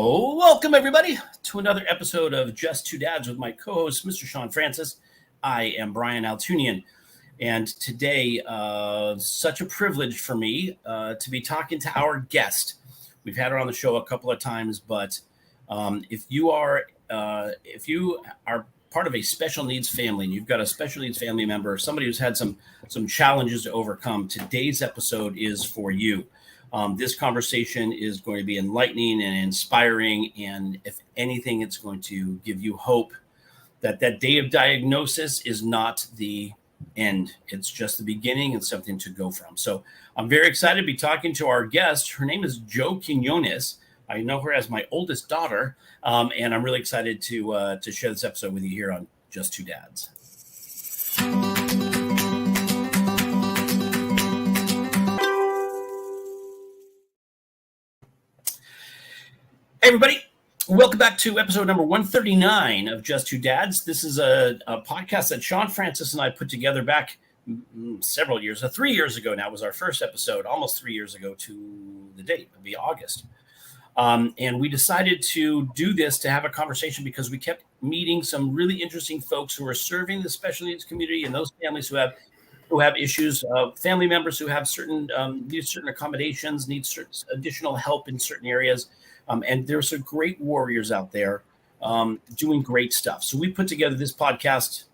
Welcome everybody to another episode of Just Two Dads with my co-host, Mr. Sean Francis. I am Brian Altounian, and today, such a privilege for me to be talking to our guest. We've had her on the show a couple of times, but if you are part of a special needs family and you've got a special needs family member, somebody who's had some challenges to overcome, today's episode is for you. This conversation is going to be enlightening and inspiring, and if anything, it's going to give you hope that day of diagnosis is not the end. It's just the beginning and something to go from. So I'm very excited to be talking to our guest. Her name is Jo Quinones. I know her as my oldest daughter, and I'm really excited to share this episode with you here on Just Two Dads. Hey everybody, welcome back to episode number 139 of Just Two Dads. This is a podcast that Sean Francis and I put together back several years, 3 years ago now was our first episode, almost 3 years ago to the date, it'll be August. And we decided to do this to have a conversation because we kept meeting some really interesting folks who are serving the special needs community and those families who have issues, family members who have need certain accommodations, need certain additional help in certain areas. And there's some great warriors out there doing great stuff. So we put together this podcast,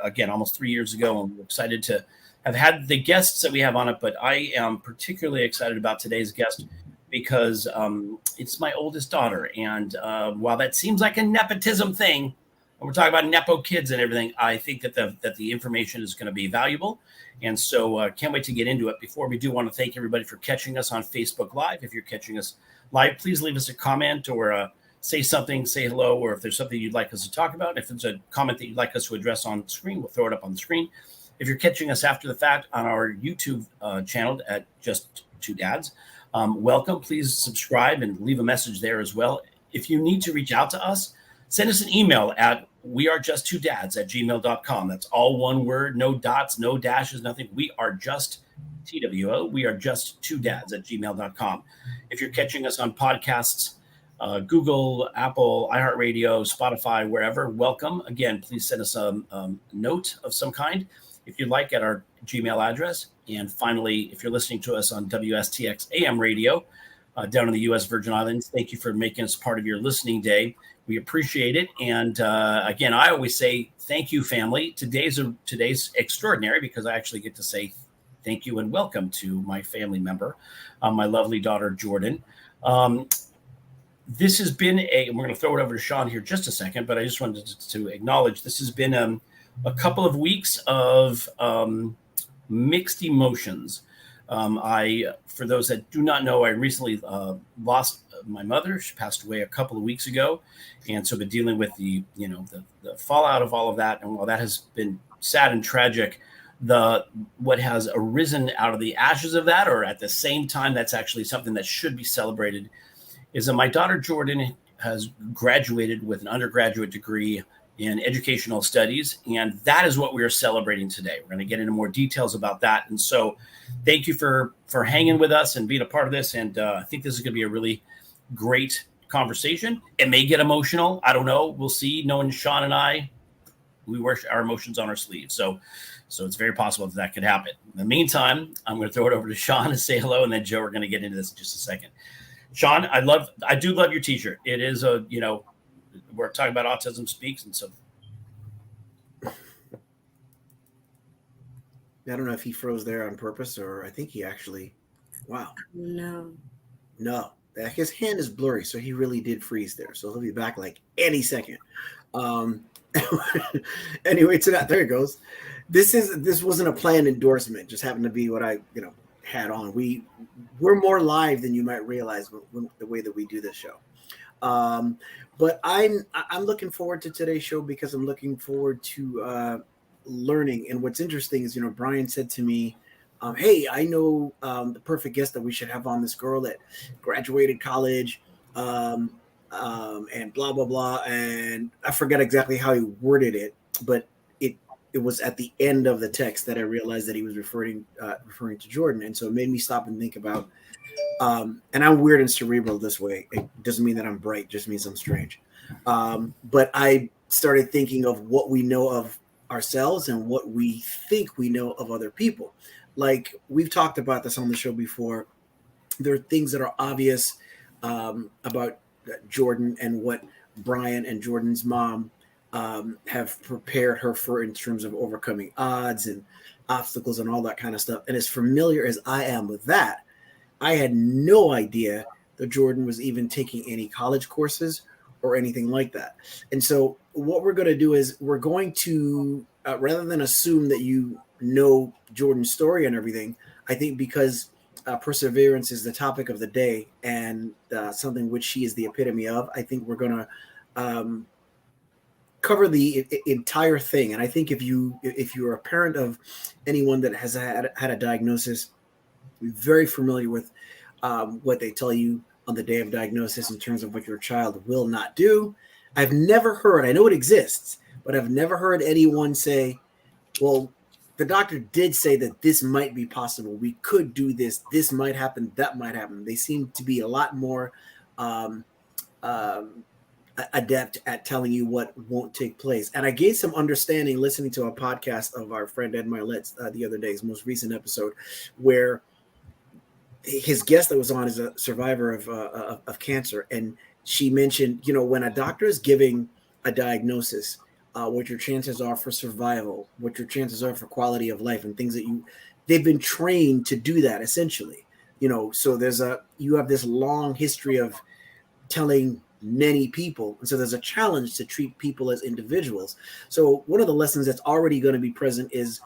again, almost 3 years ago, and we're excited to have had the guests that we have on it. But I am particularly excited about today's guest because it's my oldest daughter. And while that seems like a nepotism thing, and we're talking about Nepo kids and everything, I think that the information is going to be valuable. And so can't wait to get into it. Before we do, want to thank everybody for catching us on Facebook Live. If you're catching us live, please leave us a comment or say something, say hello, or if there's something you'd like us to talk about. If it's a comment that you'd like us to address on screen, we'll throw it up on the screen. If you're catching us after the fact on our YouTube channel at Just Two Dads, welcome. Please subscribe and leave a message there as well. If you need to reach out to us, send us an email at wearejusttwodads@gmail.com. That's all one word, no dots, no dashes, nothing. We are just TWO. We are just two dads @gmail.com. If you're catching us on podcasts, Google, Apple, iHeartRadio, Spotify, wherever, welcome. Again, please send us a note of some kind if you'd like at our Gmail address. And finally, if you're listening to us on WSTX AM radio down in the U.S. Virgin Islands, thank you for making us part of your listening day. We appreciate it. And again, I always say thank you, family. Today's extraordinary because I actually get to say thank you and welcome to my family member, my lovely daughter, Jordan. This has been we're going to throw it over to Sean here just a second, but I just wanted to acknowledge this has been a couple of weeks of mixed emotions. For those that do not know, I recently lost my mother. She passed away a couple of weeks ago. And so I've been dealing with the fallout of all of that. And while that has been sad and tragic, what has arisen out of the ashes of that, or at the same time, that's actually something that should be celebrated, is that my daughter Jordan has graduated with an undergraduate degree in educational studies, and that is what we are celebrating today. We're going to get into more details about that, and so thank you for hanging with us and being a part of this. And I think this is going to be a really great conversation. It may get emotional. I don't know. We'll see. Knowing Sean and I, we wear our emotions on our sleeves, so it's very possible that could happen. In the meantime, I'm going to throw it over to Sean and say hello, and then Joe, we're going to get into this in just a second. Sean, I do love your t-shirt. It is we're talking about Autism Speaks, and so I don't know if he froze there on purpose, or I think he actually. Wow. No. His hand is blurry, so he really did freeze there. So he'll be back like any second. Anyway, to that, there it goes. This wasn't a planned endorsement; just happened to be what I had on. We're more live than you might realize when the way that we do this show. But I'm looking forward to today's show because I'm looking forward to learning. And what's interesting is, Brian said to me, hey, I know the perfect guest that we should have on, this girl that graduated college and blah, blah, blah. And I forget exactly how he worded it, but it was at the end of the text that I realized that he was referring to Jordan. And so it made me stop and think about And I'm weird and cerebral this way. It doesn't mean that I'm bright, it just means I'm strange. But I started thinking of what we know of ourselves and what we think we know of other people. Like we've talked about this on the show before. There are things that are obvious about Jordan and what Brian and Jordan's mom have prepared her for in terms of overcoming odds and obstacles and all that kind of stuff. And as familiar as I am with that, I had no idea that Jordan was even taking any college courses or anything like that. And so, what we're going to do is we're going to, rather than assume that you know Jordan's story and everything, I think because perseverance is the topic of the day and something which she is the epitome of, I think we're going to cover the entire thing. And I think if you're a parent of anyone that has had a diagnosis, you're very familiar with what they tell you on the day of diagnosis in terms of what your child will not do. I've never heard, I know it exists, but I've never heard anyone say, well, the doctor did say that this might be possible. We could do this. This might happen. That might happen. They seem to be a lot more adept at telling you what won't take place. And I gained some understanding listening to a podcast of our friend Ed Milet's the other day, his most recent episode, where his guest that was on is a survivor of cancer. And she mentioned, when a doctor is giving a diagnosis, what your chances are for survival, what your chances are for quality of life, and things that they've been trained to do that essentially. So you have this long history of telling many people, and so there's a challenge to treat people as individuals. So one of the lessons that's already going to be present is,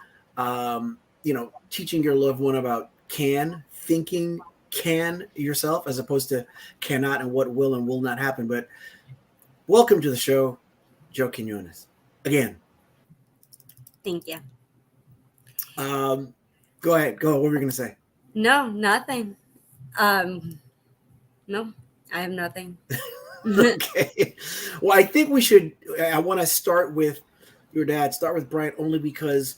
teaching your loved one about thinking can yourself as opposed to cannot and what will and will not happen. But welcome to the show, Joe Quinones. Again. Thank you. Go ahead. What were we going to say? No, nothing. No, I have nothing. Okay. Well, I think I want to start with your dad, start with Brian, only because,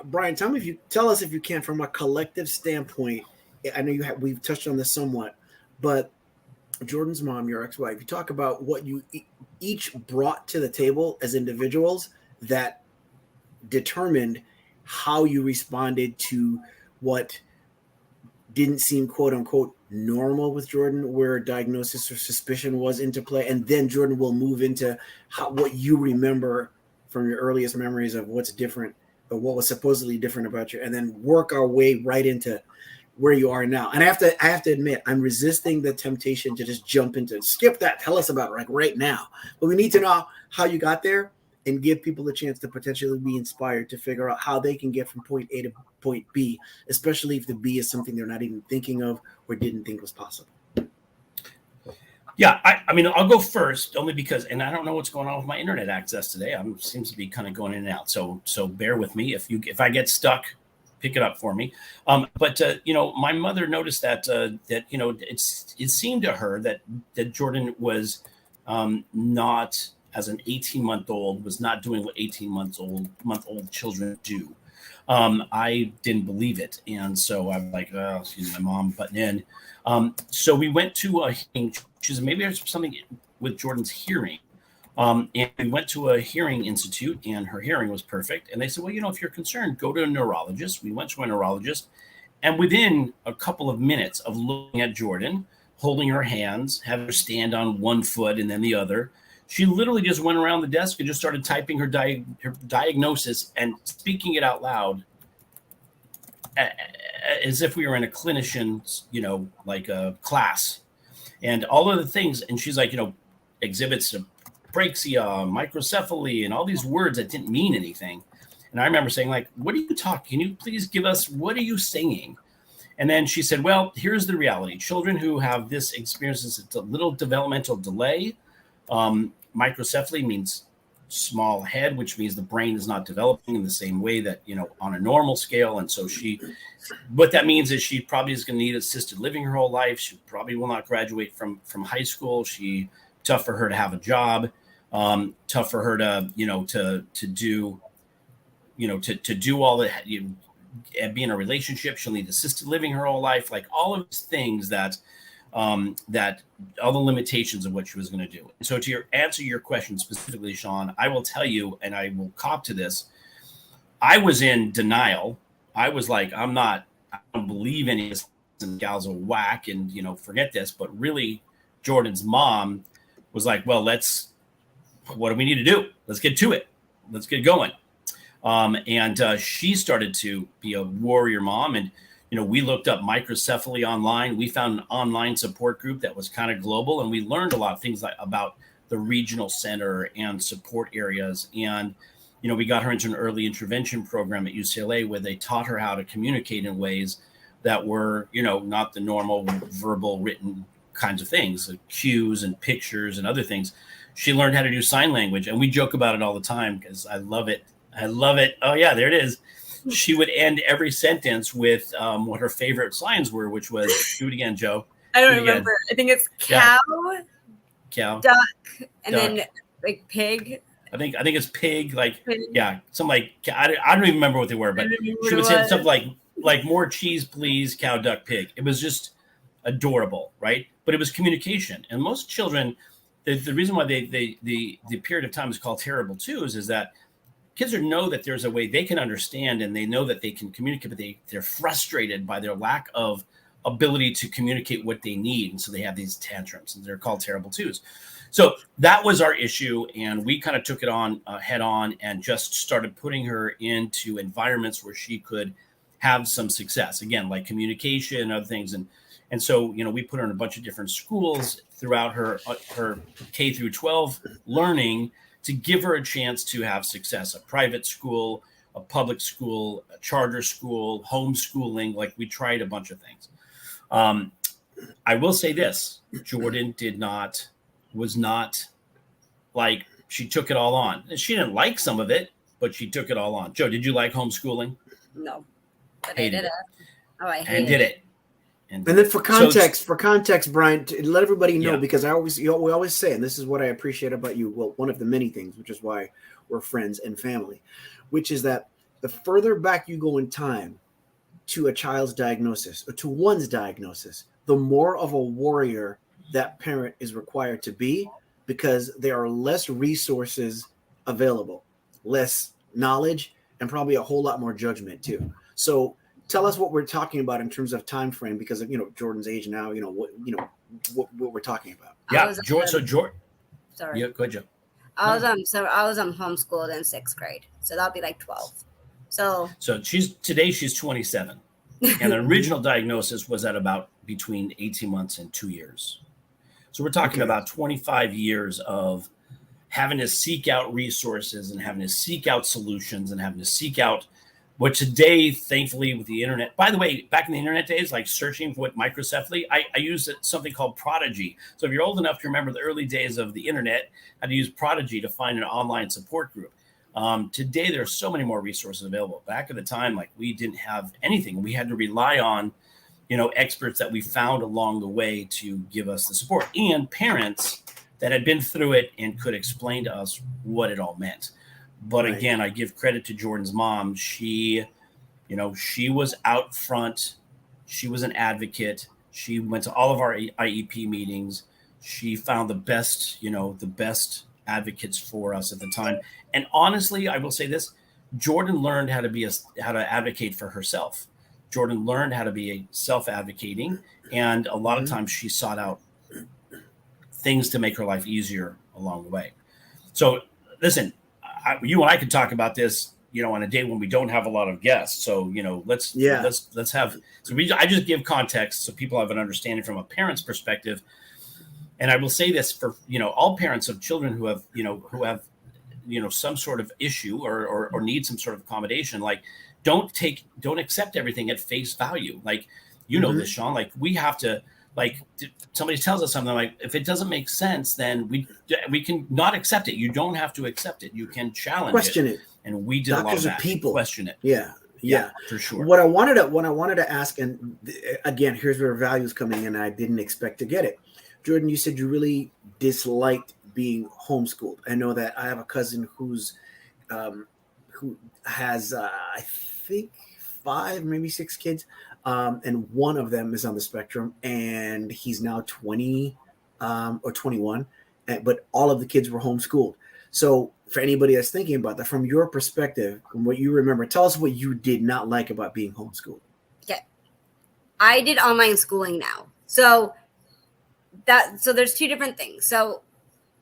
Brian, tell us if you can, from a collective standpoint. I know we've touched on this somewhat, but Jordan's mom, your ex-wife, you talk about what you each brought to the table as individuals that determined how you responded to what didn't seem quote unquote normal with Jordan, where diagnosis or suspicion was into play. And then Jordan will move into what you remember from your earliest memories of what's different or what was supposedly different about you, and then work our way right into where you are now. And I have to admit, I'm resisting the temptation to just jump into skip that. Tell us about it, like right now. But we need to know how you got there and give people a chance to potentially be inspired to figure out how they can get from point A to point B, especially if the B is something they're not even thinking of or didn't think was possible. Yeah, I mean, I'll go first only because, and I don't know what's going on with my internet access today. Seems to be kind of going in and out. So bear with me. If I get stuck, pick it up for me. But my mother noticed that it seemed to her that Jordan was not, as an 18-month-old, was not doing what 18-month-old children do. I didn't believe it, and so I'm like, she's my mom butting in. So we went to a hearing. She said maybe there's something with Jordan's hearing. And we went to a hearing institute, and her hearing was perfect. And they said, well, if you're concerned, go to a neurologist. We went to a neurologist, and within a couple of minutes of looking at Jordan, holding her hands, having her stand on one foot and then the other, she literally just went around the desk and just started typing her diagnosis and speaking it out loud as if we were in a clinician, like a class, and all of the things. And she's like, exhibits to apraxia, microcephaly, and all these words that didn't mean anything. And I remember saying, like, what are you talking? Can you please give us, what are you singing? And then she said, well, here's the reality. Children who have this experience, it's a little developmental delay. Microcephaly means small head, which means the brain is not developing in the same way that, on a normal scale. And so what that means is she probably is going to need assisted living her whole life. She probably will not graduate from high school. Tough for her to have a job. Tough for her to do all the be in a relationship. She'll need assisted living her whole life. Like all of these things that all the limitations of what she was going to do. And so to answer your question specifically, Sean, I will tell you, and I will cop to this. I was in denial. I was like, I don't believe any of this, and gals are whack, and forget this. But really, Jordan's mom was like, well, what do we need to do? Let's get to it. Let's get going. And she started to be a warrior mom. And, we looked up microcephaly online. We found an online support group that was kind of global. And we learned a lot of things about the regional center and support areas. And, we got her into an early intervention program at UCLA where they taught her how to communicate in ways that were, not the normal verbal written kinds of things, like cues and pictures and other things. She learned how to do sign language. And we joke about it all the time because I love it. Oh, yeah, there it is. She would end every sentence with what her favorite signs were, which was, do it again, Joe. I don't remember. I think it's cow, duck, and then like pig. I think it's pig, like Pig. Yeah, something like I don't even remember what they were, but she would say something like more cheese, please, cow, duck, pig. It was just adorable, right? But it was communication, and most children, the reason why the period of time is called terrible twos is that kids know that there's a way they can understand and they know that they can communicate, but they're frustrated by their lack of ability to communicate what they need. And so they have these tantrums, and they're called terrible twos. So that was our issue. And we kind of took it on head on and just started putting her into environments where she could have some success. Again, like communication and other things. And so, we put her in a bunch of different schools throughout her K through 12 learning to give her a chance to have success. A private school, a public school, a charter school, homeschooling. Like we tried a bunch of things. I will say this: Jordan was not like she took it all on. And she didn't like some of it, but she took it all on. Joe, did you like homeschooling? No, but Hated I did it. Oh, I hated and did it. And then for context, Brian, to let everybody know, because we always say, and this is what I appreciate about you. Well, one of the many things, which is why we're friends and family, which is that the further back you go in time to a child's diagnosis or to one's diagnosis, the more of a warrior that parent is required to be, because there are less resources available, less knowledge, and probably a whole lot more judgment too. So tell us what we're talking about in terms of time frame, because of Jordan's age now. What we're talking about. Yeah, Jordan. Sorry. Yeah, go ahead, Joe. I was homeschooled in 6th grade, so that'll be like 12. So she's 27, and the original diagnosis was at about between 18 months and 2 years. So we're talking about 25 years of having to seek out resources and having to seek out solutions and having to seek out what today, thankfully, with the internet. By the way, back in the internet days, like searching for what microcephaly, I used something called Prodigy. So if you're old enough to remember the early days of the internet, I had to use Prodigy to find an online support group. Today, there are so many more resources available. Back at the time, like we didn't have anything. We had to rely on, experts that we found along the way to give us the support, and parents that had been through it and could explain to us what it all meant. But again, I give credit to Jordan's mom. She was out front. She was an advocate. She went to all of our IEP meetings. She found the best advocates for us at the time. And honestly, I will say this: Jordan learned how to advocate for herself. Jordan learned how to be a self-advocating, and a lot of times she sought out things to make her life easier along the way. So, listen. You and I could talk about this, on a day when we don't have a lot of guests. So, let's have. So I just give context so people have an understanding from a parent's perspective. And I will say this for all parents of children who have some sort of issue or need some sort of accommodation. Like, don't accept everything at face value. Like, this, Sean. Like, we have to. Like, somebody tells us something, like, if it doesn't make sense, then we can not accept it. You don't have to accept it. You can question it. And we did Doctors a lot of that. People Question it. Yeah, for sure. What I wanted to ask, and again, here's where value's coming in. I didn't expect to get it. Jordan, you said you really disliked being homeschooled. I know that I have a cousin who has I think 5, maybe 6 kids, and one of them is on the spectrum, and he's now 20 or 21, but all of the kids were homeschooled. So for anybody that's thinking about that, from your perspective, from what you remember, tell us what you did not like about being homeschooled. Okay. I did online schooling now. So there's two different things. So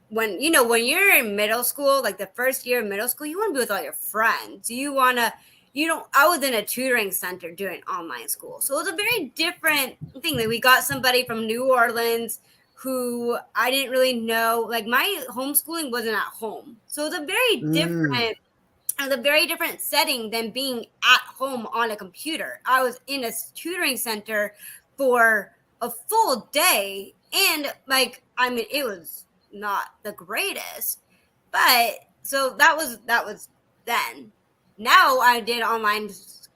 when you're in middle school, like the first year of middle school, you want to be with all your friends. I was in a tutoring center doing online school. So it was a very different thing. Like we got somebody from New Orleans who I didn't really know. Like my homeschooling wasn't at home. So it was a very different setting than being at home on a computer. I was in a tutoring center for a full day, and it was not the greatest, but so that was then. Now I did online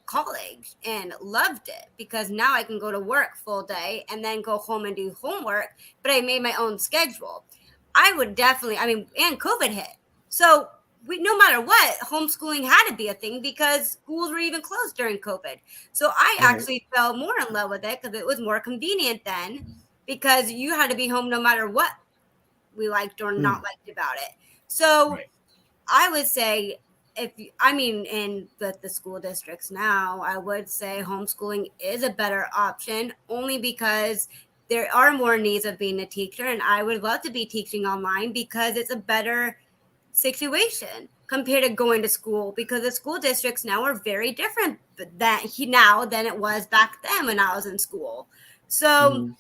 college and loved it because now I can go to work full day and then go home and do homework, but I made my own schedule. I would definitely, and COVID hit. So no matter what, homeschooling had to be a thing because schools were even closed during COVID. So I actually fell more in love with it because it was more convenient then because you had to be home no matter what we liked or not liked about it. So I would say in the school districts now, I would say homeschooling is a better option only because there are more needs of being a teacher. And I would love to be teaching online because it's a better situation compared to going to school because the school districts now are very different now than it was back then when I was in school. So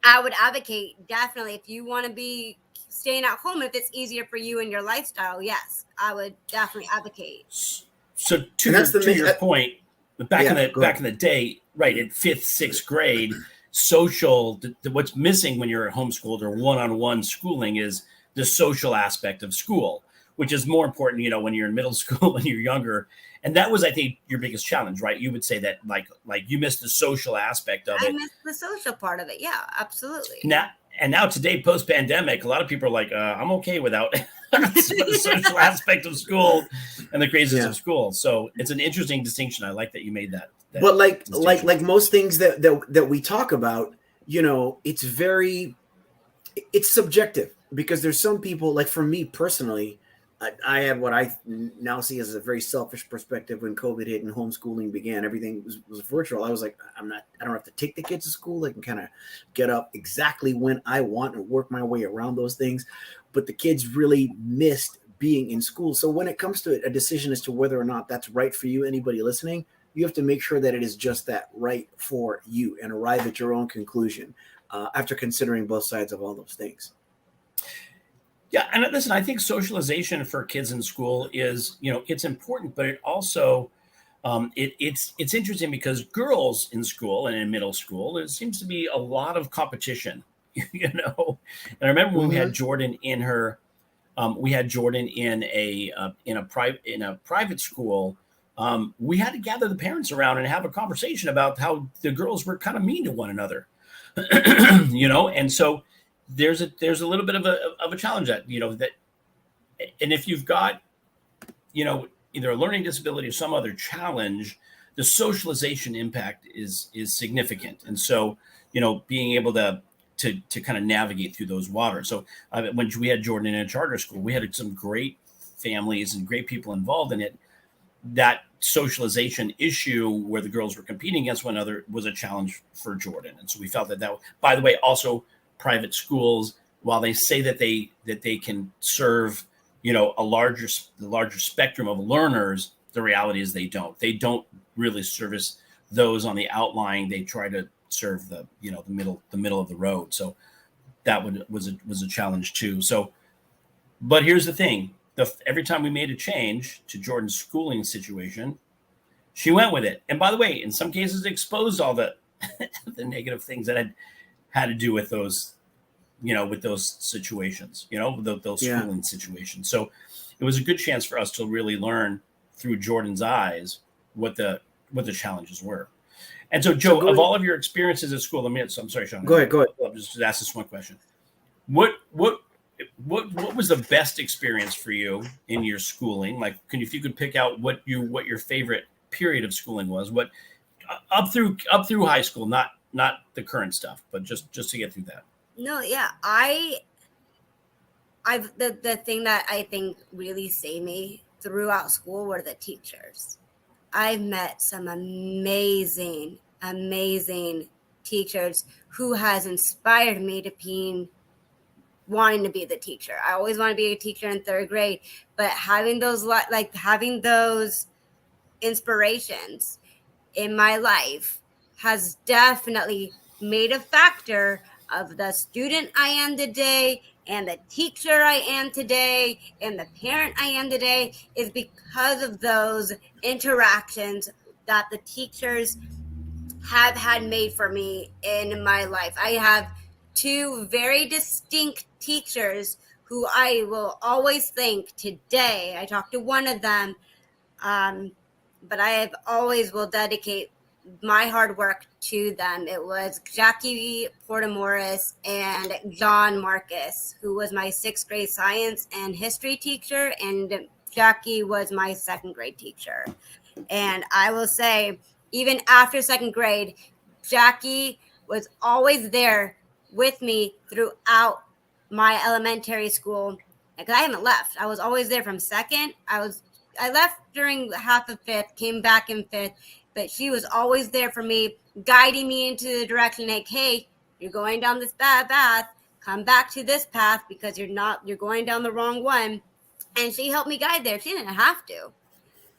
I would advocate definitely if you want to be staying at home, if it's easier for you and your lifestyle, yes, I would definitely advocate. So to your point, back in the day, right, in 5th, 6th grade, social, what's missing when you're homeschooled or one-on-one schooling is the social aspect of school, which is more important, when you're in middle school and you're younger. And that was, I think, your biggest challenge, right? You would say that like you missed the social aspect of it. I missed the social part of it. Yeah, absolutely. Now today, post-pandemic, a lot of people are like, I'm okay without the social aspect of school and the craziness of school. So it's an interesting distinction. I like that you made that. But like most things that we talk about, it's subjective because there's some people, like for me personally, I had what I now see as a very selfish perspective when COVID hit and homeschooling began. Everything was virtual. I was like, I don't have to take the kids to school. I can kind of get up exactly when I want and work my way around those things. But the kids really missed being in school. So when it comes to a decision as to whether or not that's right for you, anybody listening, you have to make sure that it is just that right for you and arrive at your own conclusion after considering both sides of all those things. Yeah, and listen, I think socialization for kids in school is, it's important, but it also, it's interesting because girls in school and in middle school, there seems to be a lot of competition, And I remember when we had Jordan in a private school. We had to gather the parents around and have a conversation about how the girls were kind of mean to one another, and so there's a little bit of a challenge that, and if you've got, either a learning disability or some other challenge, the socialization impact is significant. And so, being able to kind of navigate through those waters. So when we had Jordan in a charter school, we had some great families and great people involved in it. That socialization issue where the girls were competing against one another was a challenge for Jordan. And so we felt that, by the way, also private schools, while they say that they can serve, the larger spectrum of learners, the reality is they don't really service those on the outlying. They try to serve the middle of the road. So that was a challenge too. So, but here's the thing. Every time we made a change to Jordan's schooling situation, she went with it. And by the way, in some cases, exposed all the the negative things that had to do with those, with those situations, those schooling situations. So it was a good chance for us to really learn through Jordan's eyes what the challenges were. And so, Joe, of all of your experiences at school, I'm sorry, Sean. Go ahead. I'll just ask this one question. What was the best experience for you in your schooling? Like, if you could pick out what your favorite period of schooling was, what up through high school, not the current stuff, but just to get through that. No, yeah, the thing that I think really saved me throughout school were the teachers. I've met some amazing teachers who has inspired me to wanting to be the teacher. I always want to be a teacher in third grade, but having those inspirations in my life has definitely made a factor of the student I am today and the teacher I am today and the parent I am today, is because of those interactions that the teachers have had made for me in my life. I have two very distinct teachers who I will always thank today. I talked to one of them, but I have always will dedicate my hard work to them. It was Jackie Portamoris and John Marcus, who was my 6th grade science and history teacher, and Jackie was my 2nd grade teacher. And I will say, even after 2nd grade, Jackie was always there with me throughout my elementary school, because I haven't left. I was always there from 2nd. I left during half of 5th, came back in 5th, but she was always there for me, guiding me into the direction, like, hey, you're going down this bad path, come back to this path because you're going down the wrong one. And she helped me guide there. She didn't have to,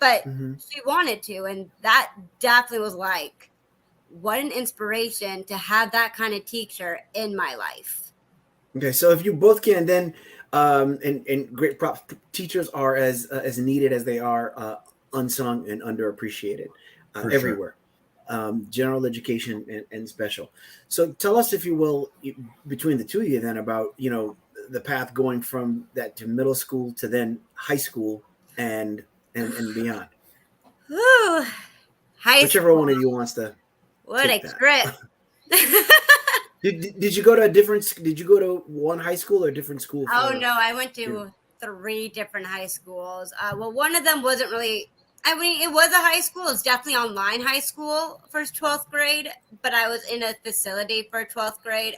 but she wanted to. And that definitely was like, what an inspiration to have that kind of teacher in my life. Okay, so if you both can, then and great props. Teachers are as needed as they are unsung and underappreciated everywhere. General education and special. So tell us, if you will, between the two of you, then about the path going from that to middle school to then high school and beyond. Ooh, whichever one of you wants to. What a grip. Did you go to Did you go to one high school or different school? Oh no, I went to 3 different high schools. Well, one of them wasn't really. I mean, it was a high school. It's definitely online high school for 12th grade, but I was in a facility for 12th grade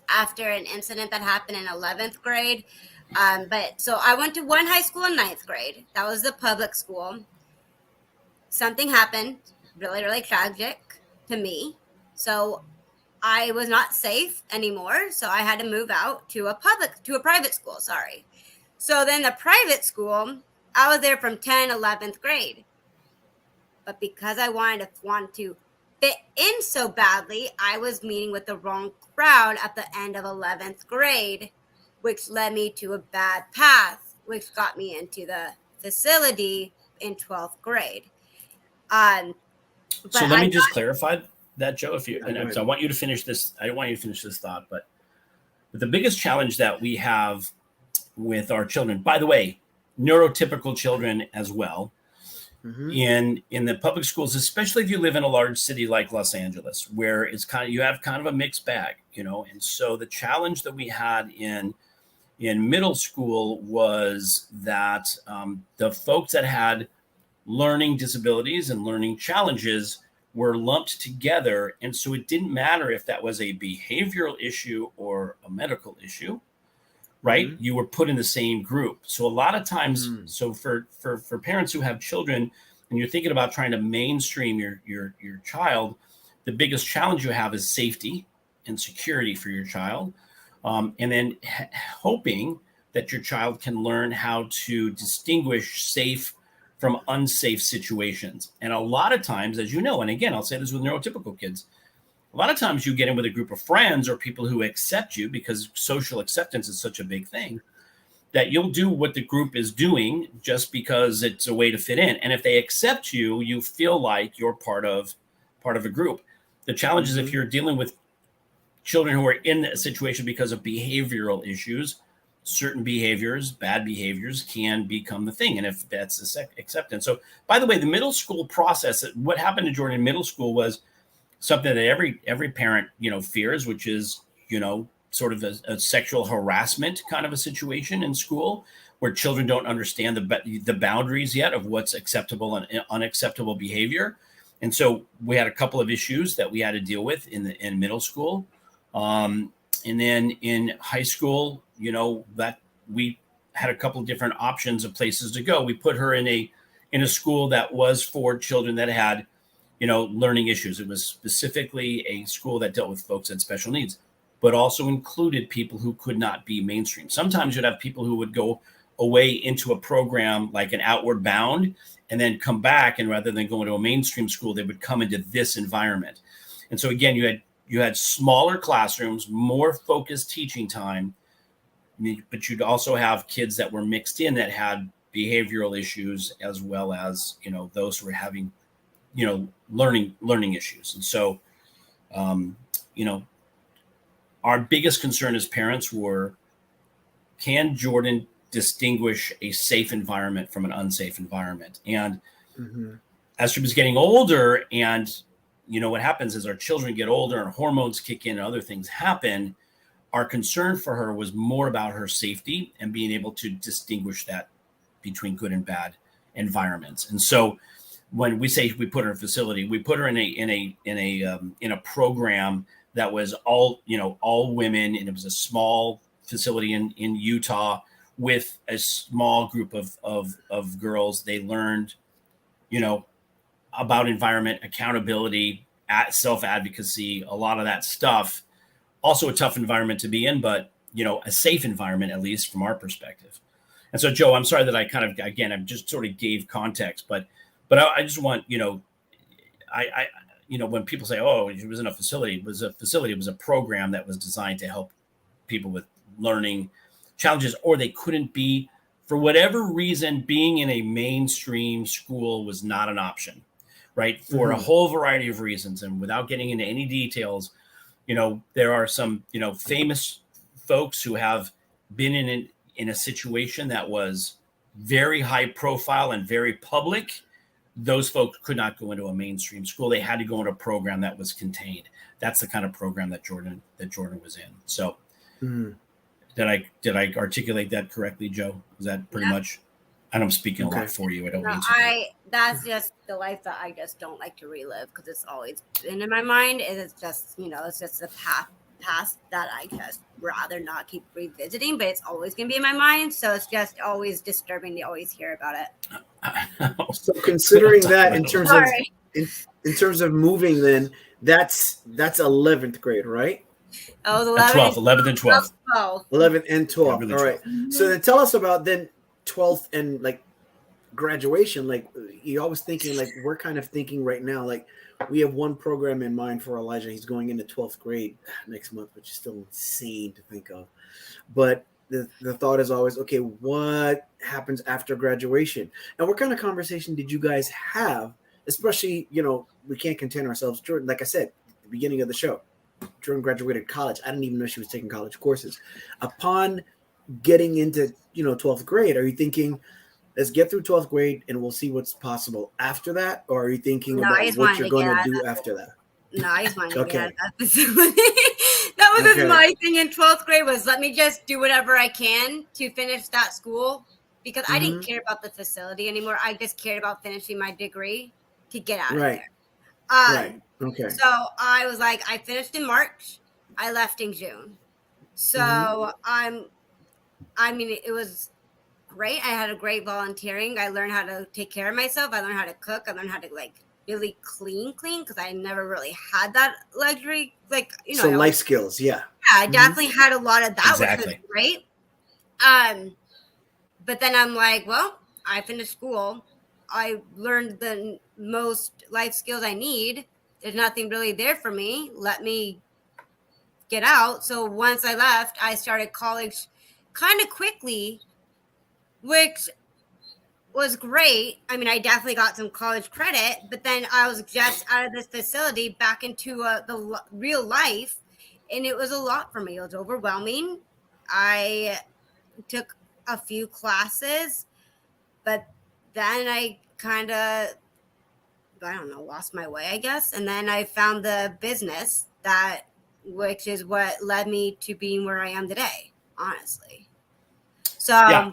after an incident that happened in 11th grade. But so I went to one high school in 9th grade. That was the public school. Something happened, really, really tragic to me. So I was not safe anymore. So I had to move out to a private school. Sorry. So then the private school, I was there from 10, 11th grade. But because I wanted to fit in so badly, I was meeting with the wrong crowd at the end of 11th grade, which led me to a bad path, which got me into the facility in 12th grade. So let me just clarify that, Joe. I want you to finish this. I don't want you to finish this thought, but the biggest challenge that we have with our children, by the way, neurotypical children as well, in the public schools, especially if you live in a large city like Los Angeles, where it's you have kind of a mixed bag, and so the challenge that we had in middle school was that the folks that had learning disabilities and learning challenges were lumped together, and so it didn't matter if that was a behavioral issue or a medical issue. Right. You were put in the same group. So a lot of times, so for parents who have children and you're thinking about trying to mainstream your child, the biggest challenge you have is safety and security for your child. And then hoping that your child can learn how to distinguish safe from unsafe situations. And a lot of times, as you know, and again, I'll say this with neurotypical kids, a lot of times you get in with a group of friends or people who accept you, because social acceptance is such a big thing, that you'll do what the group is doing just because it's a way to fit in. And if they accept you, you feel like you're part of a group. The challenge is if you're dealing with children who are in a situation because of behavioral issues, certain behaviors, bad behaviors can become the thing. And if that's acceptance. So by the way, the middle school process, what happened to Jordan in middle school was something that every parent, fears, which is, sort of a sexual harassment kind of a situation in school, where children don't understand the boundaries yet of what's acceptable and unacceptable behavior. And so we had a couple of issues that we had to deal with in middle school. And then in high school, that we had a couple of different options of places to go. We put her in a school that was for children that had, learning issues. It was specifically a school that dealt with folks that had special needs, but also included people who could not be mainstream. Sometimes you'd have people who would go away into a program like an Outward Bound and then come back, and rather than going to a mainstream school, they would come into this environment. And so again, you had smaller classrooms, more focused teaching time, but you'd also have kids that were mixed in that had behavioral issues, as well as those who were having learning issues. And so our biggest concern as parents were, can Jordan distinguish a safe environment from an unsafe environment? And as she was getting older, and what happens is our children get older and hormones kick in and other things happen, our concern for her was more about her safety and being able to distinguish that between good and bad environments. And so when we say we put her in a facility, we put her in a program that was all women, and it was a small facility in Utah with a small group of girls. They learned, about environment, accountability, self-advocacy, a lot of that stuff. Also a tough environment to be in, but a safe environment, at least from our perspective. And so, Joe, I'm sorry that I I just sort of gave context, but I just want, when people say, oh, it was in a facility, it was a program that was designed to help people with learning challenges, or they couldn't be, for whatever reason, being in a mainstream school was not an option, right? For a whole variety of reasons. And without getting into any details, there are some, famous folks who have been in a situation that was very high profile and very public. Those folks could not go into a mainstream school. They had to go into a program that was contained. That's the kind of program that Jordan was in. So did I articulate that correctly, Joe? Is that pretty much? I know I'm speaking a lot for you. I don't mean to. That's just the life that I just don't like to relive, because it's always been in my mind. It's just, it's just the past that I just rather not keep revisiting, but it's always going to be in my mind. So it's just always disturbing to always hear about it. So considering that in terms of moving, then that's 11th grade, right? Oh, 11th and 12th. 11th and 12th. All right. So then tell us about then 12th and like graduation. Like, you're always thinking, like, we're kind of thinking right now, like, we have one program in mind for Elijah. He's going into 12th grade next month, which is still insane to think of. But the thought is always, okay, what happens after graduation? And what kind of conversation did you guys have? Especially, we can't contain ourselves. Jordan, like I said at the beginning of the show, Jordan graduated college. I didn't even know she was taking college courses. Upon getting into, 12th grade, are you thinking, let's get through 12th grade and we'll see what's possible after that? Or are you thinking about what you're going to do after that? No, I just wanted to get out of that facility. That was just my thing in 12th grade, was let me just do whatever I can to finish that school, because I didn't care about the facility anymore. I just cared about finishing my degree to get out of there. Right. Okay. So I was like, I finished in March. I left in June. So it was great. I had a great volunteering. I learned how to take care of myself. I learned how to cook. I learned how to really clean, because I never really had that luxury. So life skills. Yeah. I definitely had a lot of that, which was great. But then I'm like, well, I finished school. I learned the most life skills I need. There's nothing really there for me. Let me get out. So once I left, I started college kind of quickly, which was great. I mean, I definitely got some college credit, but then I was just out of this facility back into the real life, and it was a lot for me. It was overwhelming. I took a few classes, but then I kind of, lost my way, I guess. And then I found the business which is what led me to being where I am today, honestly. So Yeah.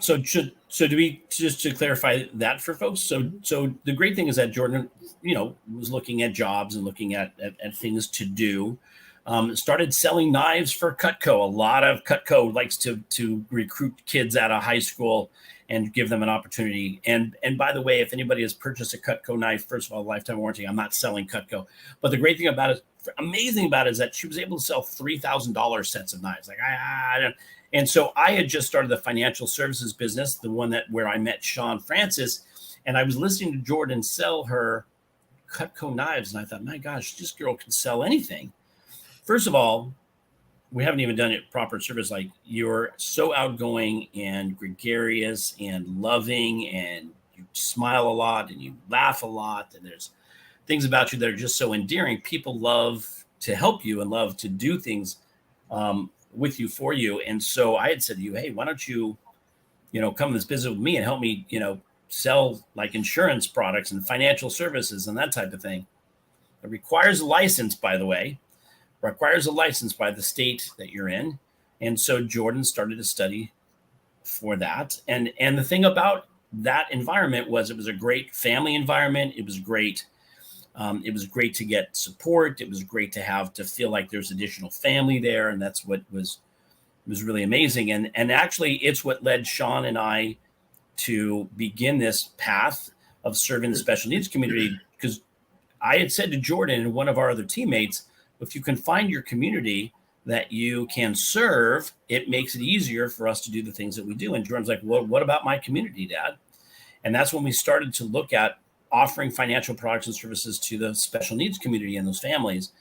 So do we, just to clarify that for folks? So the great thing is that Jordan, was looking at jobs and looking at things to do. Started selling knives for Cutco. A lot of Cutco likes to recruit kids out of high school and give them an opportunity. And by the way, if anybody has purchased a Cutco knife, first of all, lifetime warranty. I'm not selling Cutco, but the great thing about it, amazing about it, is that she was able to sell $3,000 sets of knives. Like and so I had just started the financial services business, the one where I met Sean Francis, and I was listening to Jordan sell her Cutco knives, and I thought, my gosh, this girl can sell anything. First of all, we haven't even done it proper service. Like, you're so outgoing and gregarious and loving, and you smile a lot and you laugh a lot, and there's things about you that are just so endearing. People love to help you and love to do things with you, for you. And so I had said to you, hey, why don't you, come to this business with me and help me, sell like insurance products and financial services and that type of thing. It requires a license, by the way, requires a license by the state that you're in. And so Jordan started to study for that. And the thing about that environment was, it was a great family environment. It was great. It was great to get support. It was great to feel like there's additional family there. And that's what was really amazing. And actually, it's what led Sean and I to begin this path of serving the special needs community. Because I had said to Jordan and one of our other teammates, if you can find your community that you can serve, it makes it easier for us to do the things that we do. And Jordan's like, well, what about my community, Dad? And that's when we started to look at offering financial products and services to the special needs community and those families.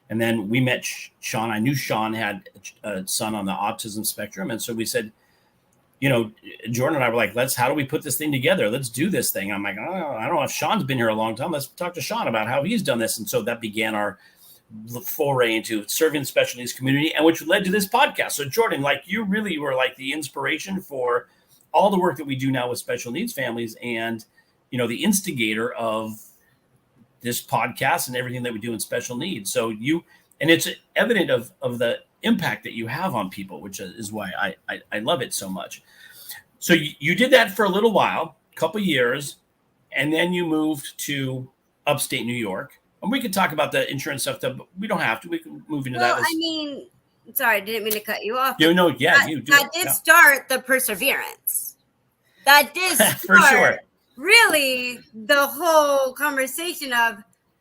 And then we met Sean. I knew Sean had a son on the autism spectrum. And so we said, Jordan and I were like, how do we put this thing together? Let's do this thing. I'm like, oh, I don't know if Sean's been here a long time. Let's talk to Sean about how he's done this. And so that began our foray into serving the special needs community, and which led to this podcast. So Jordan, like, you really were like the inspiration for all the work that we do now with special needs families, and the instigator of this podcast and everything that we do in special needs. So and it's evident of the impact that you have on people, which is why I love it so much. So you did that for a little while, a couple of years, and then you moved to upstate New York. And we could talk about the insurance stuff, but we don't have to. We can move into that. Sorry, I didn't mean to cut you off. You do. That did start the perseverance. That did start for sure. Really the whole conversation of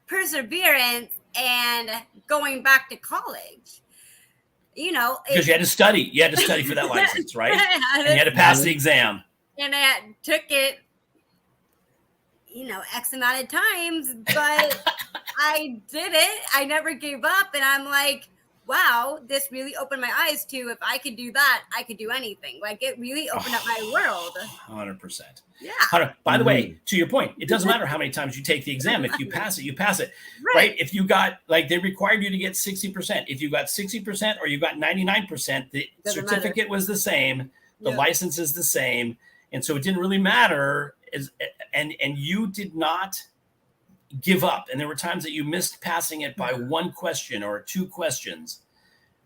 perseverance and going back to college. Because you had to study. You had to study for that license, right? And you had to pass the exam. And I took it, X amount of times, but I did it. I never gave up. And I'm like, wow, this really opened my eyes to, if I could do that, I could do anything. Like, it really opened up my world. 100%. Yeah. By the way, to your point, it doesn't matter how many times you take the exam. If you pass it, you pass it. Right? If you got, they required you to get 60%. If you got 60% or you got 99%, the certificate was the same. The license is the same. And so it didn't really matter. And you did not give up. And there were times that you missed passing it by one question or two questions,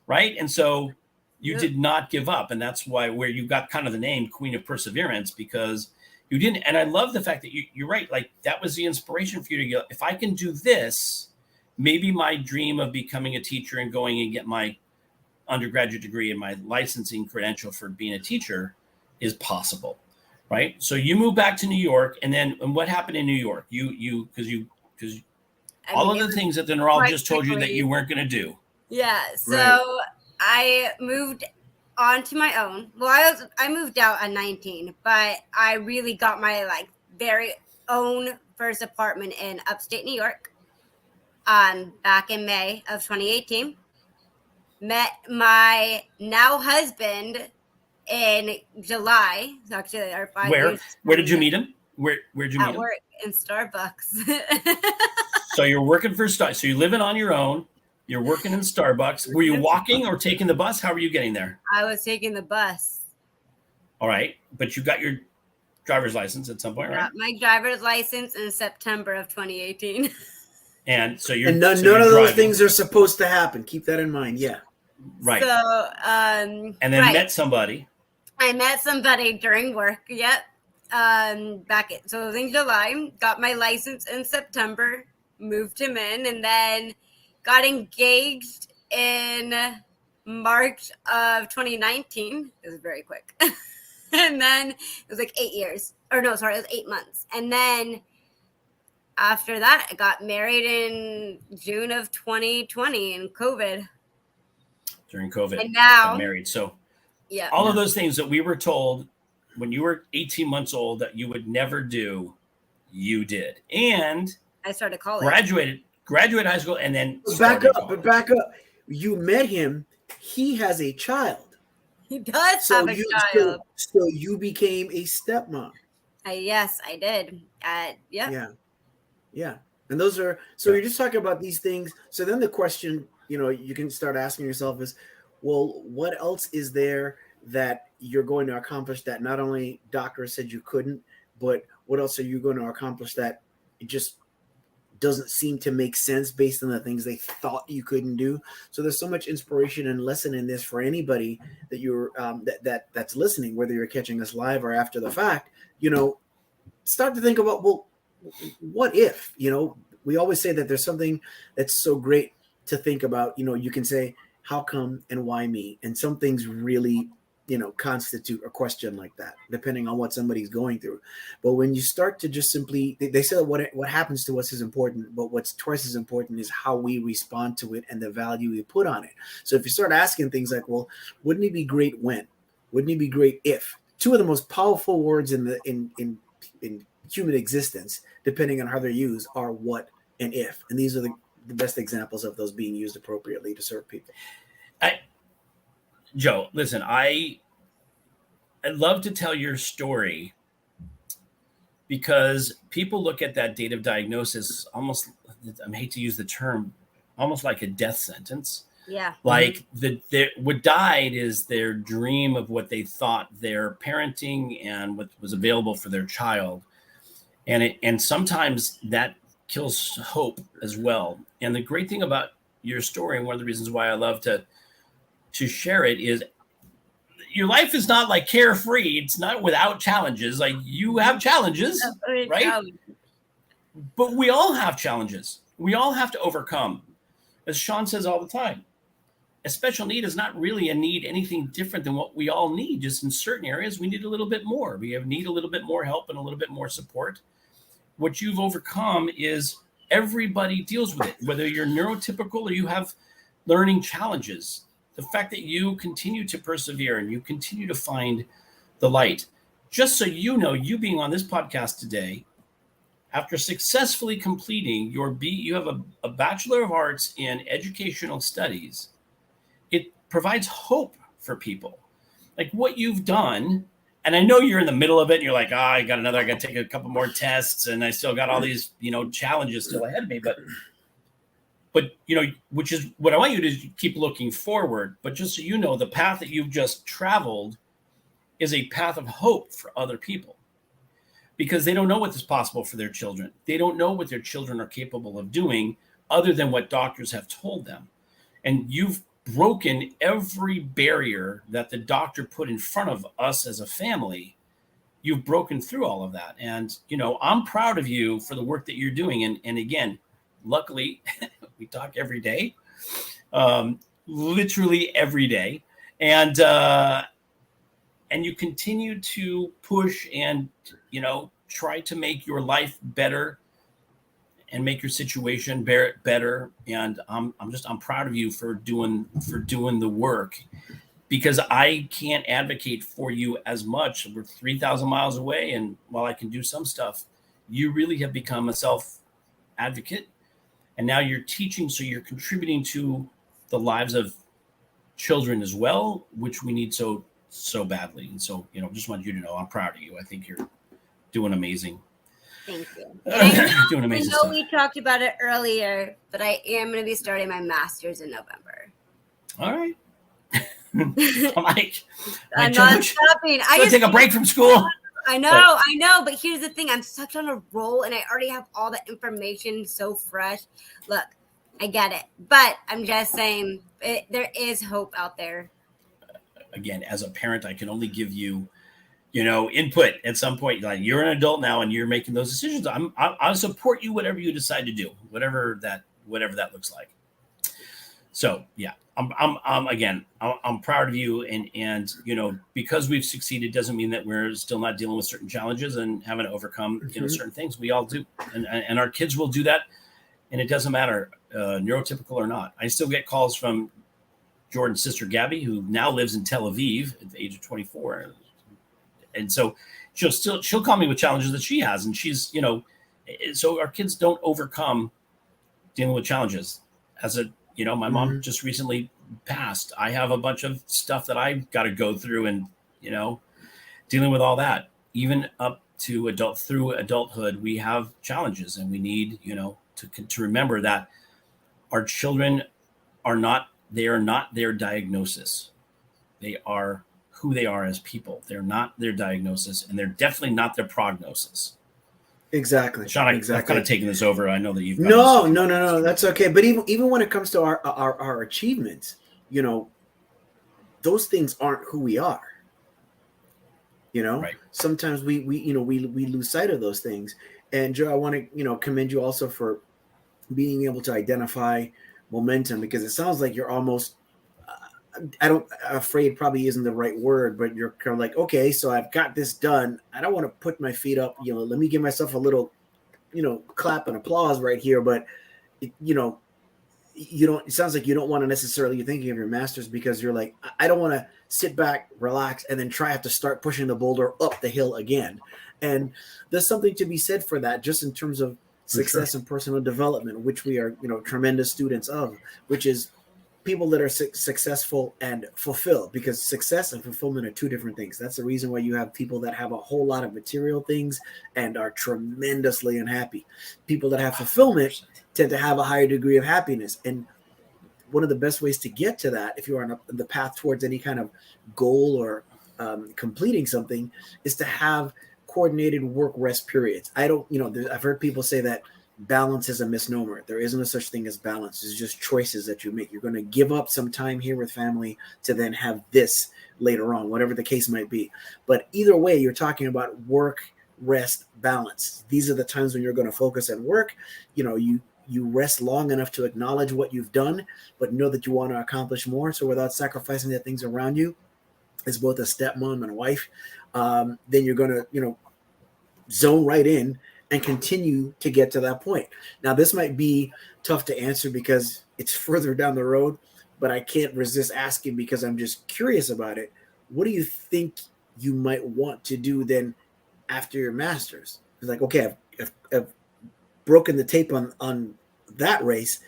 right? And so you did not give up. And that's where you got kind of the name Queen of Perseverance, because you didn't. And I love the fact that you're right. Like, that was the inspiration for you to go, if I can do this, maybe my dream of becoming a teacher and going and get my undergraduate degree and my licensing credential for being a teacher is possible. Right. So you moved back to New York, and what happened in New York? Because all of the things that the neurologist told you that you weren't going to do. Yeah. So I moved on to my own. Well, I moved out at 19, but I really got my very own first apartment in upstate New York. Back in May of 2018. Met my now husband in July. So actually, our 5 years. Where did you meet him? Where'd you meet him? At work in Starbucks. So you're working for Starbucks. So you're living on your own. You're working in Starbucks. Were you walking or taking the bus? How were you getting there? I was taking the bus. All right. But you got your driver's license at some point, right? Got my driver's license in September of 2018. And so you're none of those things are supposed to happen. Keep that in mind. Yeah. Right. So and then met somebody. I met somebody during work. Yep. So it was in July. Got my license in September. Moved him in, and then got engaged in March of 2019. It was very quick. And then it was like 8 years. Or no, sorry, it was 8 months. And then after that, I got married in June of 2020 in COVID. During COVID, And now, got married. So yeah, all of those things that we were told when you were 18 months old that you would never do, you did. And I started college. graduated high school, and then back up. You met him. He has a child. He does have a child. So you became a stepmom. Yes, I did. Yeah. And those are, so you're just talking about these things. So then the question, you can start asking yourself is, well, what else is there that you're going to accomplish that not only doctors said you couldn't, but what else are you going to accomplish that it just doesn't seem to make sense based on the things they thought you couldn't do? So there's so much inspiration and lesson in this for anybody that you're that's listening, whether you're catching us live or after the fact. Start to think about, well, what if? We always say that there's something that's so great to think about. You can say, how come and why me? And some things really constitute a question like that, depending on what somebody's going through. But when you start to just simply, they say what happens to us is important, but what's twice as important is how we respond to it and the value we put on it. So if you start asking things like, well, wouldn't it be great when? Wouldn't it be great if? Two of the most powerful words in human existence, depending on how they're used, are what and if. And these are the best examples of those being used appropriately to serve people. Joe, listen, I'd love to tell your story because people look at that date of diagnosis almost, I hate to use the term, almost like a death sentence. Yeah. Like what died is their dream of what they thought their parenting and what was available for their child. And sometimes that kills hope as well. And the great thing about your story, and one of the reasons why I love to share it, is your life is not like carefree. It's not without challenges. Like, you have challenges, right? But we all have challenges. We all have to overcome. As Sean says all the time, a special need is not really a need anything different than what we all need. Just in certain areas, we need a little bit more. We need a little bit more help and a little bit more support. What you've overcome is everybody deals with it, whether you're neurotypical or you have learning challenges. The fact that you continue to persevere and you continue to find the light. Just so you know, you being on this podcast today, after successfully completing you have a Bachelor of Arts in Educational Studies, it provides hope for people. Like what you've done, and I know you're in the middle of it and you're like, I got to take a couple more tests and I still got all these, challenges still ahead of me. But which is what I want you to keep looking forward. But just so you know, the path that you've just traveled is a path of hope for other people, because they don't know what is possible for their children. They don't know what their children are capable of doing other than what doctors have told them. And you've broken every barrier that the doctor put in front of us as a family. You've broken through all of that. And, I'm proud of you for the work that you're doing. And again, luckily, we talk every day, literally every day. And you continue to push and, try to make your life better and make your situation better. And I'm proud of you for doing the work, because I can't advocate for you as much. We're 3,000 miles away. And while I can do some stuff, you really have become a self-advocate. And now you're teaching, so you're contributing to the lives of children as well, which we need so badly. And so, just wanted you to know I'm proud of you. I think you're doing amazing. Thank you. Doing amazing I know stuff. We talked about it earlier, but I am going to be starting my master's in November. All right. I'm not stopping. I just take a break from school. I know, but here's the thing. I'm such on a roll, and I already have all the information so fresh. Look, I get it, but I'm just saying there is hope out there. again, as a parent, I can only give you, input at some point. Like, you're an adult now and you're making those decisions. I'll support you, whatever you decide to do, whatever that looks like. So yeah, I'm proud of you, and because we've succeeded doesn't mean that we're still not dealing with certain challenges and having to overcome certain things. We all do, and our kids will do that, and it doesn't matter neurotypical or not. I still get calls from Jordan's sister Gabby, who now lives in Tel Aviv at the age of 24, and so she'll call me with challenges that she has, and she's so our kids don't overcome dealing with challenges. My mom just recently passed. I have a bunch of stuff that I've got to go through, and dealing with all that, even up to adulthood, we have challenges, and we need to remember that our children are not their diagnosis. They are who they are as people. They're not their diagnosis, and they're definitely not their prognosis. Exactly. Sean, I've kind of taken this over. I know that you've no. That's okay. But even when it comes to our achievements, those things aren't who we are. Right. Sometimes we lose sight of those things. And Joe, I want to commend you also for being able to identify momentum, because it sounds like you're almost afraid probably isn't the right word, but you're kind of like, okay, so I've got this done. I don't want to put my feet up, let me give myself a little, clap and applause right here. But, it sounds like you don't want to necessarily, you're thinking of your masters, because you're like, I don't want to sit back, relax, and then have to start pushing the boulder up the hill again. And there's something to be said for that, just in terms of success and personal development, which we are, tremendous students of, which is people that are successful and fulfilled, because success and fulfillment are two different things. That's the reason why you have people that have a whole lot of material things and are tremendously unhappy. People that have fulfillment tend to have a higher degree of happiness. And one of the best ways to get to that, if you're on the path towards any kind of goal or completing something, is to have coordinated work rest periods. I've heard people say that balance is a misnomer. There isn't a such thing as balance. It's just choices that you make. You're going to give up some time here with family to then have this later on, whatever the case might be. But either way, you're talking about work, rest, balance. These are the times when you're going to focus at work. You rest long enough to acknowledge what you've done, but know that you want to accomplish more. So without sacrificing the things around you, as both a stepmom and a wife, then you're going to, zone right in and continue to get to that point. Now, this might be tough to answer because it's further down the road, but I can't resist asking because I'm just curious about it. What do you think you might want to do then after your master's? It's like, okay, I've broken the tape on that race.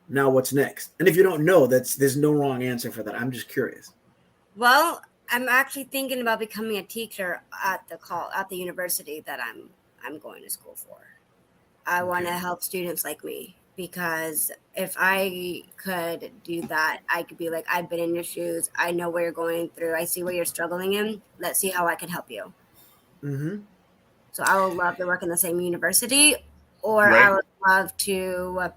Now what's next? And if you don't know, there's no wrong answer for that. I'm just curious. Well, I'm actually thinking about becoming a teacher at the university that I'm going to school for. I want to help students like me, because if I could do that, I could be like, I've been in your shoes. I know what you're going through. I see what you're struggling in. Let's see how I can help you. Mm-hmm. So I would love to work in the same university, or I would love to,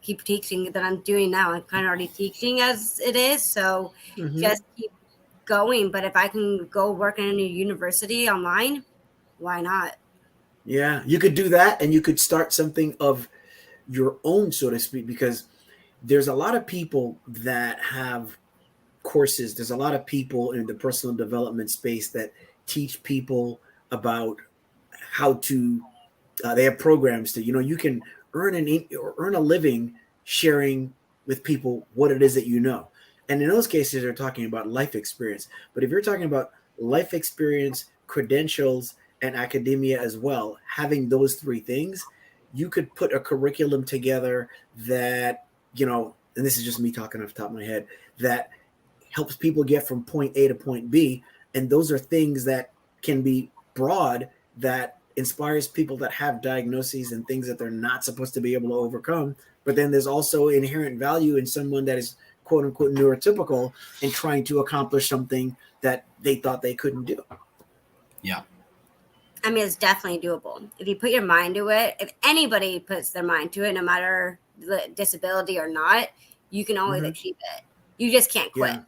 keep teaching that I'm doing now. I'm kind of already teaching as it is. So just keep going. But if I can go work in a university online, why not? Yeah, you could do that, and you could start something of your own, so to speak, because there's a lot of people that have courses. There's a lot of people in the personal development space that teach people about how to, they have programs to, you can earn a living sharing with people what it is that you know. And in those cases, they're talking about life experience. But if you're talking about life experience, credentials, and academia as well, having those three things, you could put a curriculum together that, and this is just me talking off the top of my head, that helps people get from point A to point B. And those are things that can be broad, that inspires people that have diagnoses and things that they're not supposed to be able to overcome. But then there's also inherent value in someone that is quote unquote neurotypical and trying to accomplish something that they thought they couldn't do. Yeah. I mean, it's definitely doable. If you put your mind to it, if anybody puts their mind to it, no matter the disability or not, you can always achieve it. You just can't quit.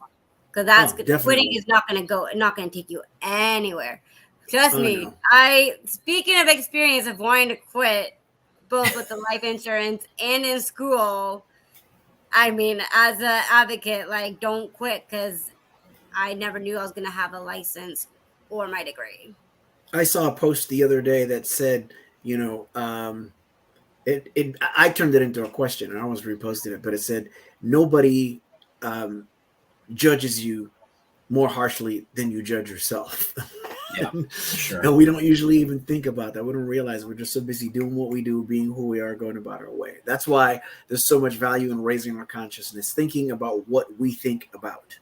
because that's definitely. quitting is not going to take you anywhere. Trust me. No. Speaking of experience of wanting to quit, both with the life insurance and in school, I mean, as an advocate, like, don't quit, because I never knew I was going to have a license or my degree. I saw a post the other day that said, I turned it into a question and I was reposting it, but it said nobody judges you more harshly than you judge yourself. Yeah, sure. And we don't usually even think about that. We don't realize we're just so busy doing what we do, being who we are, going about our way. That's why there's so much value in raising our consciousness, thinking about what we think about.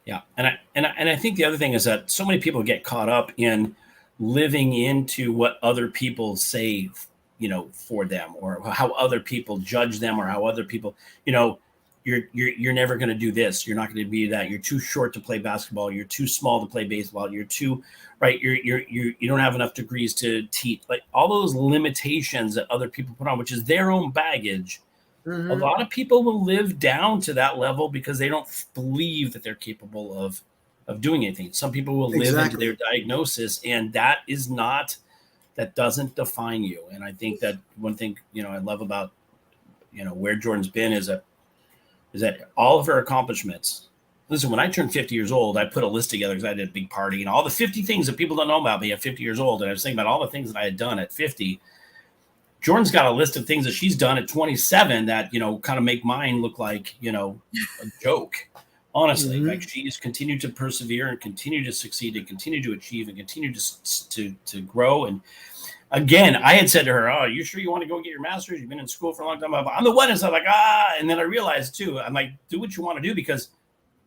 Yeah, and I think the other thing is that so many people get caught up in living into what other people say, for them, or how other people judge them, or how other people, you're never going to do this. You're not going to be that. You're too short to play basketball. You're too small to play baseball. You're too right. You don't have enough degrees to teach. Like all those limitations that other people put on, which is their own baggage. Mm-hmm. A lot of people will live down to that level because they don't believe that they're capable of doing anything. Some people will live into their diagnosis, and that doesn't define you. And I think that one thing, I love about, where Jordan's been is that all of her accomplishments. Listen, when I turned 50 years old, I put a list together because I did a big party and all the 50 things that people don't know about me at 50 years old. And I was thinking about all the things that I had done at 50. Jordan's got a list of things that she's done at 27 that, kind of make mine look like, a joke. Honestly, Mm-hmm. like she's continued to persevere and continue to succeed and continue to achieve and continue to grow. And again, I had said to her, "Oh, you sure you want to go get your master's? You've been in school for a long time." I'm the one that's like, and then I realized too, I'm like, do what you want to do, because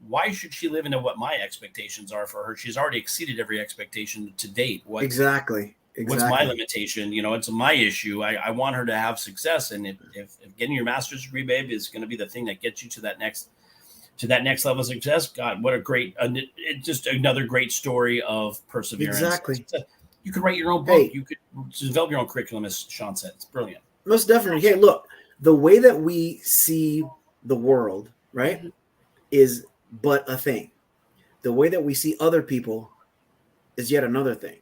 why should she live into what my expectations are for her? She's already exceeded every expectation to date. Exactly. What's my limitation? It's my issue. I want her to have success. And if getting your master's degree, babe, is going to be the thing that gets you to that next level of success, God, what a great, just another great story of perseverance. Exactly. You could write your own book. You could develop your own curriculum, as Sean said. It's brilliant. Most definitely. Hey, look, the way that we see the world, right, is but a thing. The way that we see other people is yet another thing.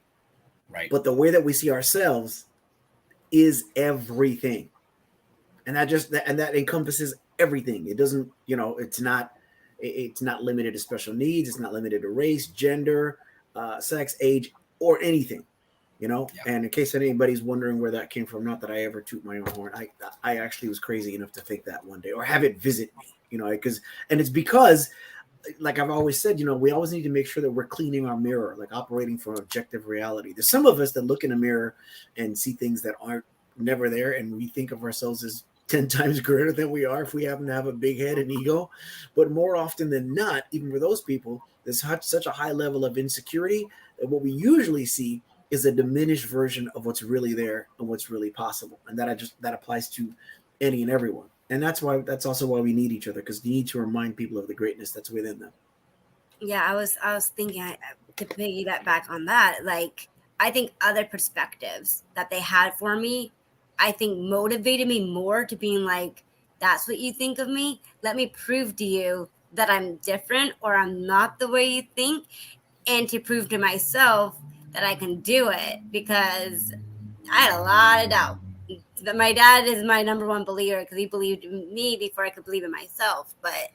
Right. But the way that we see ourselves is everything. And that encompasses everything. It doesn't, it's not limited to special needs. It's not limited to race, gender, sex, age, or anything, Yeah. And in case anybody's wondering where that came from, not that I ever toot my own horn. I actually was crazy enough to think that one day, or have it visit me, and it's because, like I've always said, we always need to make sure that we're cleaning our mirror, like operating from objective reality. There's some of us that look in a mirror and see things that aren't never there, and we think of ourselves as 10 times greater than we are if we happen to have a big head and ego. But more often than not, even for those people, there's such a high level of insecurity that what we usually see is a diminished version of what's really there and what's really possible. And that applies to any and everyone. And that's also why we need each other, because you need to remind people of the greatness that's within them. Yeah, I was thinking to piggyback back on that. Like, I think other perspectives that they had for me, I think motivated me more to being like, that's what you think of me? Let me prove to you that I'm different, or I'm not the way you think, and to prove to myself that I can do it, because I had a lot of doubt. That my dad is my number one believer, because he believed in me before I could believe in myself. But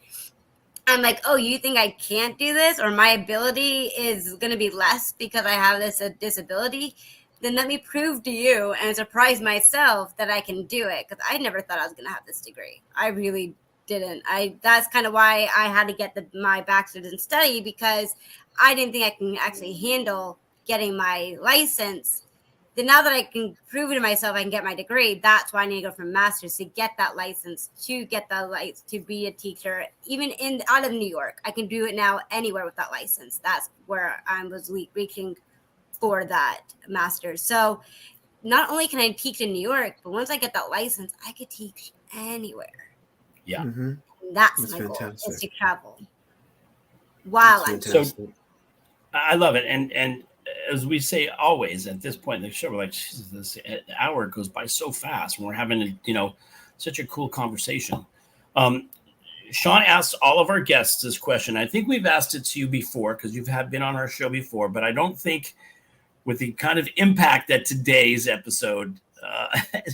I'm like, oh, you think I can't do this, or my ability is going to be less because I have this disability? Then let me prove to you and surprise myself that I can do it, because I never thought I was going to have this degree. I really didn't. That's kind of why I had to get my bachelor's in study, because I didn't think I can actually handle getting my license. Then now that I can prove it to myself, I can get my degree. That's why I need to go for a master's, to get that license, to be a teacher, even out of New York. I can do it now anywhere with that license. That's where I was reaching for that master's. So not only can I teach in New York, but once I get that license, I could teach anywhere. Yeah. Mm-hmm. That's my fantastic goal, is to travel while I'm so I love it. And as we say always at this point in the show, we're like, Jesus, this hour goes by so fast when we're having such a cool conversation. Sean asked all of our guests this question. I think we've asked it to you before because you've been on our show before, but I don't think with the kind of impact that today's episode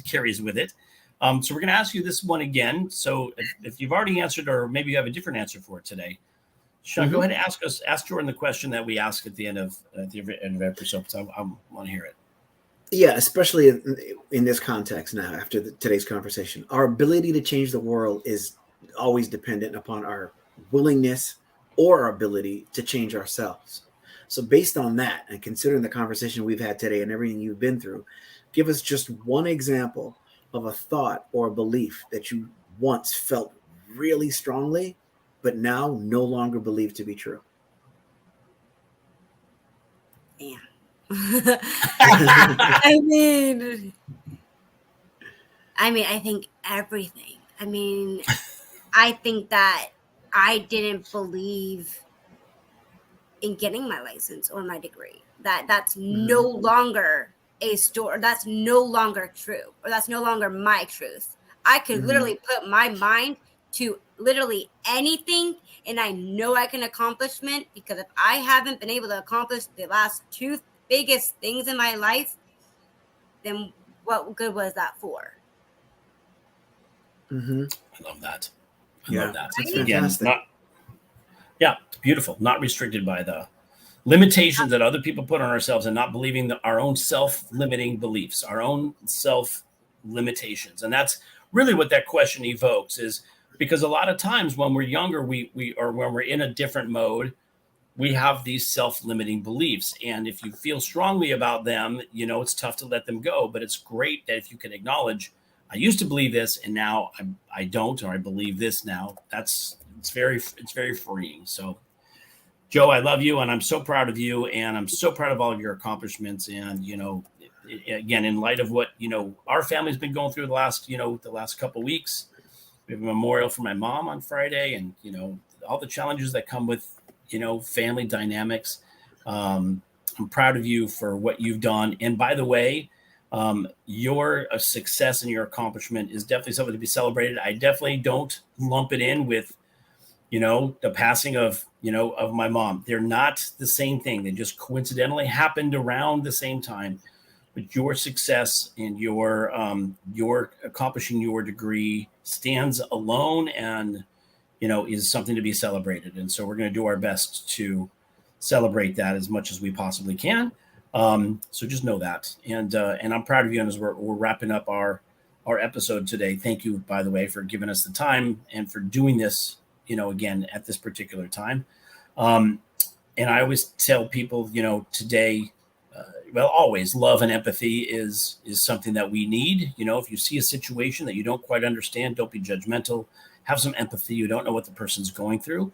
carries with it. So we're going to ask you this one again. So if you've already answered, or maybe you have a different answer for it today, Sean, go ahead and ask Jordan the question that we ask at the end of the episode. Because I want to hear it. Yeah, especially in this context now, after today's conversation, our ability to change the world is always dependent upon our willingness or our ability to change ourselves. So based on that, and considering the conversation we've had today and everything you've been through, give us just one example of a thought or a belief that you once felt really strongly, but now no longer believe to be true. Damn. I mean, I think everything. I think that I didn't believe in getting my license or my degree. That's no longer a story. That's no longer true, or that's no longer my truth. I could literally put my mind to literally anything, and I know I can accomplish it, because if I haven't been able to accomplish the last two biggest things in my life, then what good was that for? I love that. I love that. That's fantastic. It's beautiful. Not restricted by the limitations that other people put on ourselves, and not believing our own self-limiting beliefs, our own self-limitations. And that's really what that question evokes, is because a lot of times when we're younger, we or when we're in a different mode, we have these self-limiting beliefs. And if you feel strongly about them, it's tough to let them go. But it's great that if you can acknowledge, I used to believe this and now I don't, or I believe this now. It's very freeing. So Joe, I love you, and I'm so proud of you, and I'm so proud of all of your accomplishments. And, again, in light of what, our family's been going through the last couple of weeks, we have a memorial for my mom on Friday, and, all the challenges that come with, family dynamics. I'm proud of you for what you've done. And by the way, your success and your accomplishment is definitely something to be celebrated. I definitely don't lump it in with, the passing of my mom. They're not the same thing. They just coincidentally happened around the same time. But your success and your accomplishing your degree stands alone, and is something to be celebrated. And so we're going to do our best to celebrate that as much as we possibly can. So just know that. And I'm proud of you. And as we're wrapping up our episode today, thank you, by the way, for giving us the time and for doing this, again, at this particular time. And I always tell people, today, always, love and empathy is something that we need. If you see a situation that you don't quite understand, don't be judgmental. Have some empathy. You don't know what the person's going through.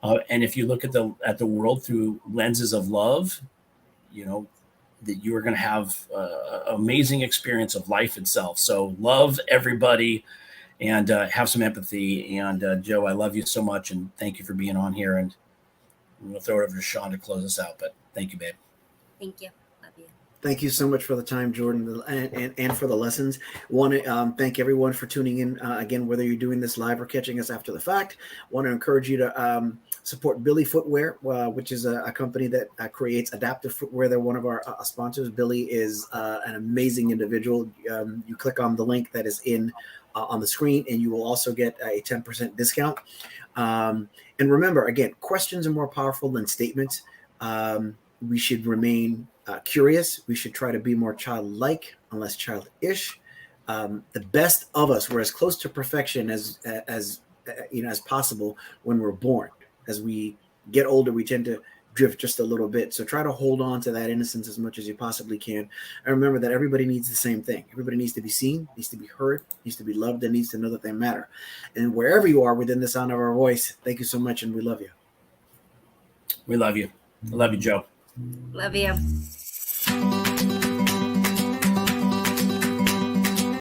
And if you look at the world through lenses of love, that you are going to have an amazing experience of life itself. So love everybody, and have some empathy. And Joe, I love you so much, and thank you for being on here. And I'm going to throw it over to Sean to close us out. But thank you, babe. Thank you. Love you. Thank you so much for the time, Jordan, and for the lessons. Want to thank everyone for tuning in. Again, whether you're doing this live or catching us after the fact, want to encourage you to support Billy Footwear, which is a company that creates adaptive footwear. They're one of our sponsors. Billy is an amazing individual. You click on the link that is on the screen, and you will also get a 10% discount. And remember, again, questions are more powerful than statements. We should remain curious. We should try to be more childlike, unless childish. The best of us, we're as close to perfection as possible when we're born. As we get older, we tend to drift just a little bit. So try to hold on to that innocence as much as you possibly can. And remember that everybody needs the same thing. Everybody needs to be seen, needs to be heard, needs to be loved, and needs to know that they matter. And wherever you are within the sound of our voice, thank you so much, and we love you. We love you. I love you, Joe. Love you.